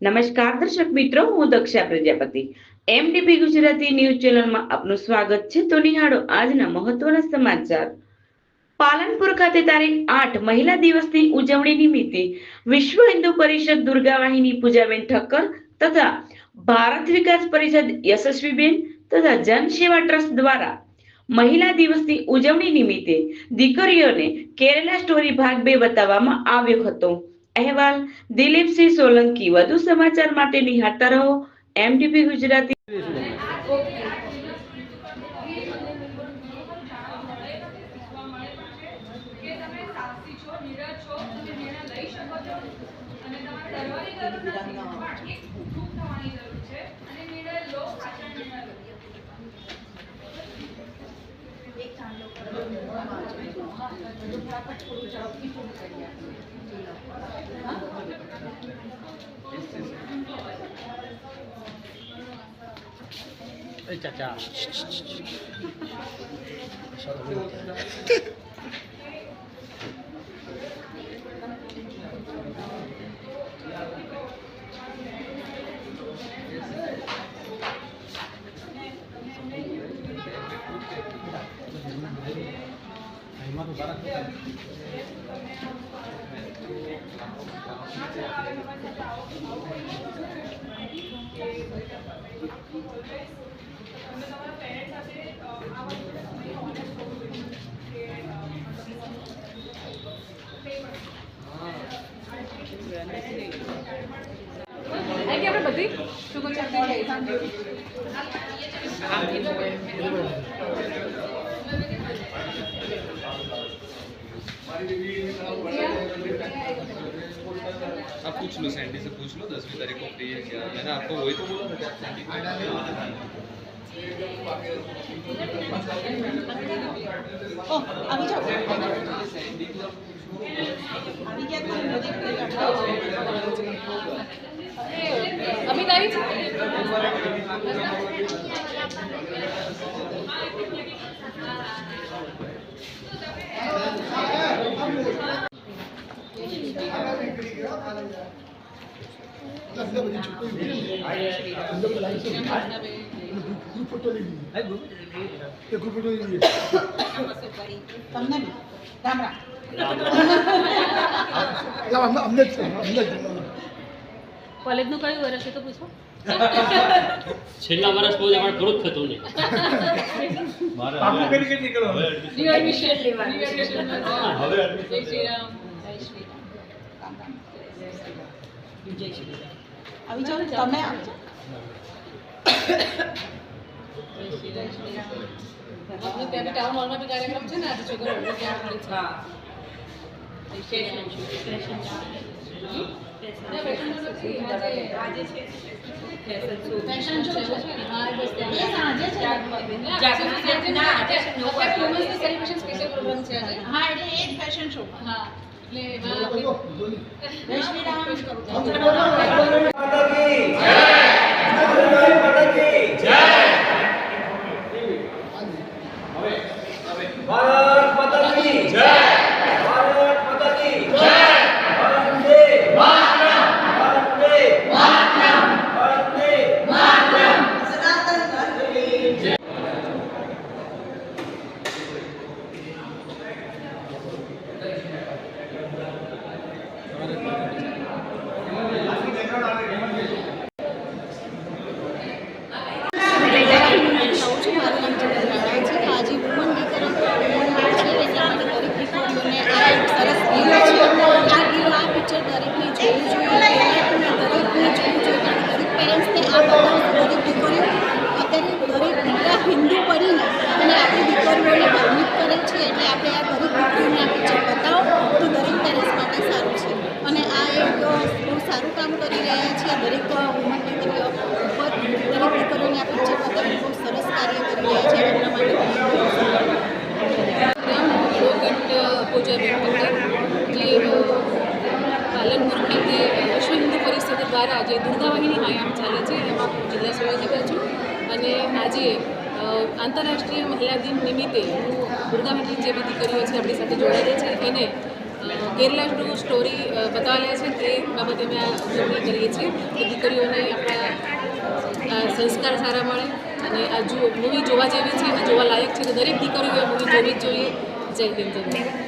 નમસ્કાર દર્શક મિત્રો, હું દક્ષા પ્રજાપતિ એમડીપી ગુજરાતી ન્યૂઝ ચેનલમાં આપનું સ્વાગત છે. તો નિહાળો આજના મહત્વના સમાચાર. પાલનપુર ખાતે તારીખ 8 મહિલા દિવસની ઉજવણી નિમિત્તે વિશ્વ હિન્દુ પરિષદ દુર્ગા વાહિની પૂજાબેન ઠક્કર તથા ભારત વિકાસ પરિષદ યશસ્વીબેન તથા જનસેવા ટ્રસ્ટ દ્વારા મહિલા દિવસની ઉજવણી નિમિત્તે દીકરીઓને કેરેલા સ્ટોરી ભાગ 2 બતાવવામાં આવ્યો હતો. અહેવાલ દિલીપસિંહ સોલંકી. વધુ સમાચાર માટે નિહાળતા રહો એમડીપી ગુજરાતી. ચાચા બધી શું आप पूछ लो, सैंडी से पूछ लो 10वीं तारीख को फ्री है क्या. मैंने आपको वही तो बोला था सैंडी ओ अभी जाओ अभी तारीख कॉलेज નું કયું વર્ષ છે તો પૂછો. છેલ્લા વર્ષ બહુ અમારે થોડુંક થતું નહીં. आपको कहीं कहीं निकलो ન્યુ એડમિશન લેવાનું જય શ્રી રામ જય શ્રી રામ જય શ્રી રામ આવી જાઓ તમે આવજો આપણે ત્યાં ટાઉન હોલમાં બી કાર્યક્રમ છે ને આજે છોકરાઓ ત્યાં મળે છે. હા ફેશન શો છે હા બસ ત્યાં સાંજે છે ના આજે વુમન્સ સેલિબ્રેશન સ્પેશિયલ પ્રોગ્રામ છે આજે. હા એટલે એ જ ફેશન શો. હા એટલે એમાં જય શ્રી રામ भारत माता की जय. भारत माता की जय. वंदे मातरम. वंदे मातरम. वंदे मातरम. सनातन धर्म की जय. હિન્દુ પડીને અને આપણી દીકરીઓને પરમિટ કરે છે એટલે આપણે આ દરેક દીકરીઓને આ પિક્ચર બતાવો તો દરેક પેરેન્ટ્સ માટે સારું છે. અને આ એક બહુ સારું કામ કરી રહ્યા છે દરેક વુમન દીકરીઓ ઉપર. દરેક દીકરીઓને આ પિક્ચર બતાવીને બહુ સરસ કાર્ય કરી રહ્યા છે. એમના માટે પાલનપુર ખાતે વિશ્વ હિન્દુ પરિષદ દ્વારા જે દુર્ગા વાહિની આયામ ચાલે છે એમાં જિલ્લા સંયોજક છું. અને આજે આંતરરાષ્ટ્રીય મહિલા દિન નિમિત્તે હું દુર્ગા વાહિની જે બી દીકરીઓ છે આપણી સાથે જોડાયેલી છે એને કેરલાનું સ્ટોરી બતાવેલા છે તે બાબતે અમે આ ઉજવણી કરીએ છીએ કે દીકરીઓને આપણા સંસ્કાર સારા મળે અને આ મૂવી જોવા જેવી છે અને જોવા લાયક છે તો દરેક દીકરીઓએ મૂવી જોવી જ જોઈએ. જય હિન્દ.